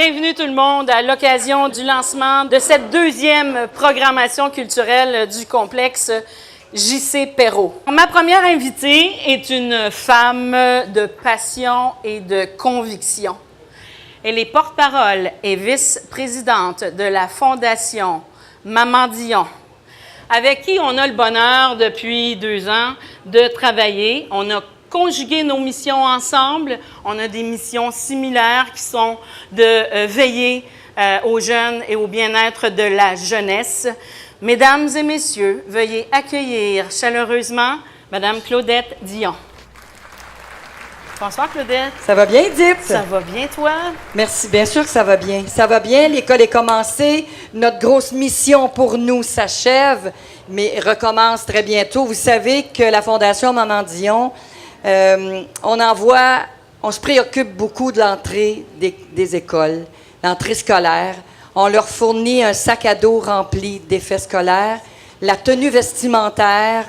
Bienvenue tout le monde à l'occasion du lancement de cette deuxième programmation culturelle du complexe J.C. Perrot. Ma première invitée est une femme de passion et de conviction. Elle est porte-parole et vice-présidente de la Fondation Maman Dion, avec qui on a le bonheur depuis 2 ans de travailler. On a conjugué nos missions ensemble. On a des missions similaires qui sont de veiller aux jeunes et au bien-être de la jeunesse. Mesdames et messieurs, veuillez accueillir chaleureusement Madame Claudette Dion. Bonsoir Claudette. Ça va bien, Dip? Ça va bien, toi? Merci, bien sûr que ça va bien. Ça va bien, l'école est commencée. Notre grosse mission pour nous s'achève, mais recommence très bientôt. Vous savez que la Fondation Maman Dion, on se préoccupe beaucoup de l'entrée des écoles, l'entrée scolaire. On leur fournit un sac à dos rempli d'effets scolaires, la tenue vestimentaire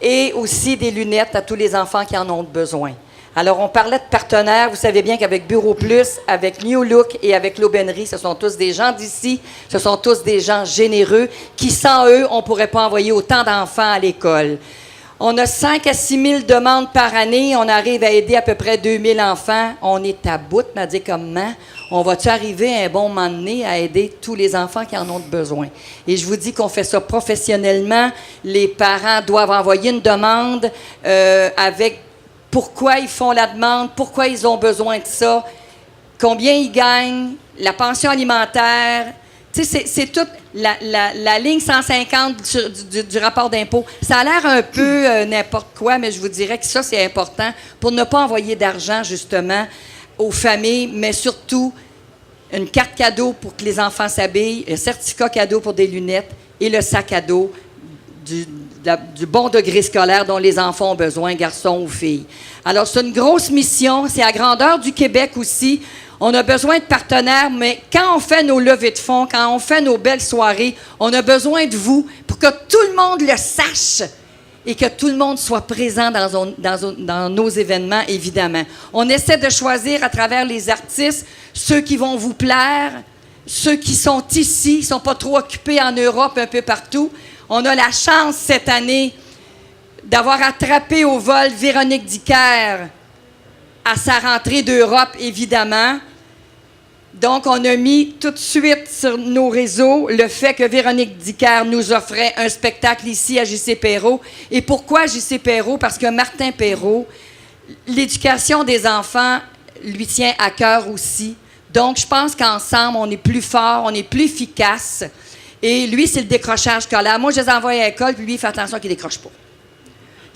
et aussi des lunettes à tous les enfants qui en ont besoin. Alors, on parlait de partenaires. Vous savez bien qu'avec Bureau Plus, avec New Look et avec l'Aubainerie, ce sont tous des gens d'ici, ce sont tous des gens généreux qui, sans eux, on ne pourrait pas envoyer autant d'enfants à l'école. On a 5 à 6 000 demandes par année. On arrive à aider à peu près 2 000 enfants. On est à bout, m'a dit comment. On va-tu arriver à un bon moment donné à aider tous les enfants qui en ont besoin? Et je vous dis qu'on fait ça professionnellement. Les parents doivent envoyer une demande avec pourquoi ils font la demande, pourquoi ils ont besoin de ça, combien ils gagnent, la pension alimentaire. Tu sais, c'est toute la ligne 150 du rapport d'impôt. Ça a l'air un peu n'importe quoi, mais je vous dirais que ça, c'est important pour ne pas envoyer d'argent, justement, aux familles, mais surtout une carte cadeau pour que les enfants s'habillent, un certificat cadeau pour des lunettes et le sac à dos du bon degré scolaire dont les enfants ont besoin, garçons ou filles. Alors, c'est une grosse mission. C'est à grandeur du Québec aussi. On a besoin de partenaires, mais quand on fait nos levées de fonds, quand on fait nos belles soirées, on a besoin de vous pour que tout le monde le sache et que tout le monde soit présent dans nos événements, évidemment. On essaie de choisir à travers les artistes ceux qui vont vous plaire, ceux qui sont ici, ne sont pas trop occupés en Europe, un peu partout. On a la chance cette année d'avoir attrapé au vol Véronique Dicker à sa rentrée d'Europe, évidemment. Donc, on a mis tout de suite sur nos réseaux le fait que Véronique Dicker nous offrait un spectacle ici à J.C. Perrot. Et pourquoi J.C. Perrot? Parce que Martin Perrot, l'éducation des enfants lui tient à cœur aussi. Donc, je pense qu'ensemble, on est plus fort, on est plus efficace. Et lui, c'est le décrochage scolaire. Moi, je les envoie à l'école, puis lui, il fait attention qu'il ne décroche pas.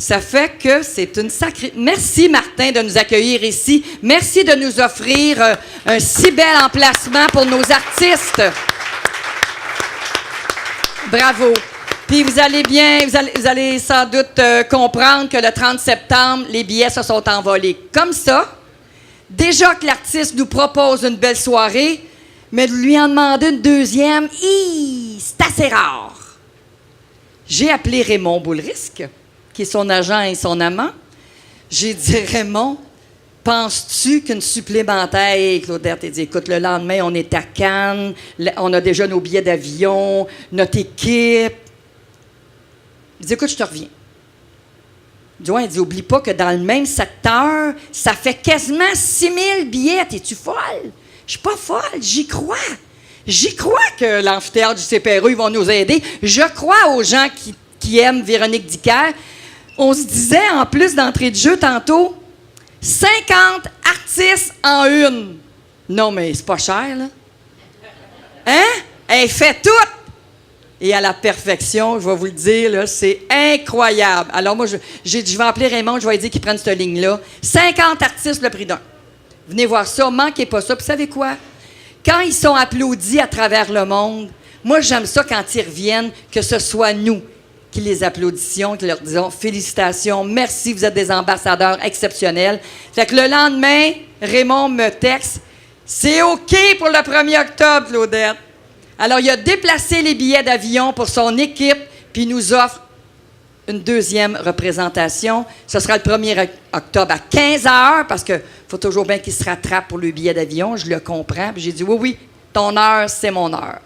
Ça fait que c'est une sacrée... Merci, Martin, de nous accueillir ici. Merci de nous offrir un si bel emplacement pour nos artistes. Bravo. Puis vous allez sans doute comprendre que le 30 septembre, les billets se sont envolés comme ça. Déjà que l'artiste nous propose une belle soirée, mais de lui en demander une deuxième, c'est assez rare. J'ai appelé Raymond Boulrisque, qui est son agent et son amant. J'ai dit, Raymond, penses-tu qu'une supplémentaire... Hey, Claudette, elle dit, écoute, le lendemain, on est à Cannes, on a déjà nos billets d'avion, notre équipe. Il dit, écoute, je te reviens. Il dit, oublie pas que dans le même secteur, ça fait quasiment 6 000 billets. Es-tu folle? Je suis pas folle, j'y crois. J'y crois que l'amphithéâtre du CPRE, ils vont nous aider. Je crois aux gens qui aiment Véronique Dicker. On se disait, en plus d'entrée de jeu tantôt, 50 artistes en une. Non, mais c'est pas cher, là. Hein? Elle fait tout! Et à la perfection, je vais vous le dire, là, c'est incroyable. Alors moi, je vais appeler Raymond, je vais lui dire qu'il prenne cette ligne-là. 50 artistes, le prix d'un. Venez voir ça, manquez pas ça. Puis savez quoi? Quand ils sont applaudis à travers le monde, moi, j'aime ça quand ils reviennent, que ce soit nous qui les applaudissions, qui leur disons félicitations, merci, vous êtes des ambassadeurs exceptionnels. Fait que le lendemain, Raymond me texte, c'est OK pour le 1er octobre, Claudette. Alors, il a déplacé les billets d'avion pour son équipe, puis il nous offre une deuxième représentation. Ce sera le 1er octobre à 15 h, parce qu'il faut toujours bien qu'il se rattrape pour le billet d'avion. Je le comprends. Puis j'ai dit, oui, ton heure, c'est mon heure.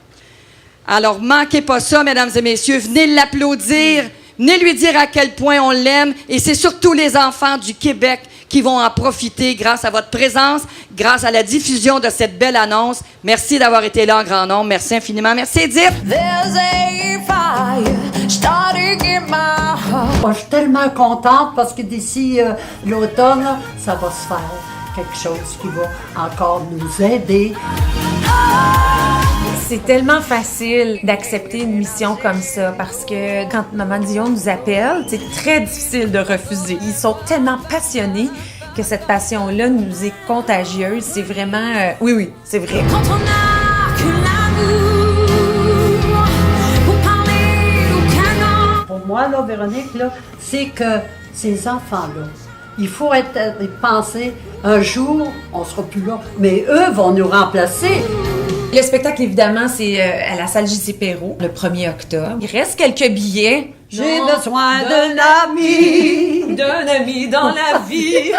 Alors, manquez pas ça, mesdames et messieurs. Venez l'applaudir. Venez lui dire à quel point on l'aime. Et c'est surtout les enfants du Québec qui vont en profiter grâce à votre présence, grâce à la diffusion de cette belle annonce. Merci d'avoir été là en grand nombre. Merci infiniment. Merci, Edith. Moi, je suis tellement contente parce que d'ici l'automne, ça va se faire quelque chose qui va encore nous aider. C'est tellement facile d'accepter une mission comme ça parce que quand Maman Dion nous appelle, c'est très difficile de refuser. Ils sont tellement passionnés que cette passion-là nous est contagieuse. C'est vraiment... oui, c'est vrai. Quand on n'a que l'amour pour parler au canon. Pour moi, là, Véronique, là, c'est que ces enfants-là, il faut penser, un jour, on sera plus là, mais eux vont nous remplacer. Le spectacle, évidemment, c'est à la salle J.C. Perrault, le 1er octobre. Il reste quelques billets. J'ai besoin d'un ami. D'un ami dans la vie.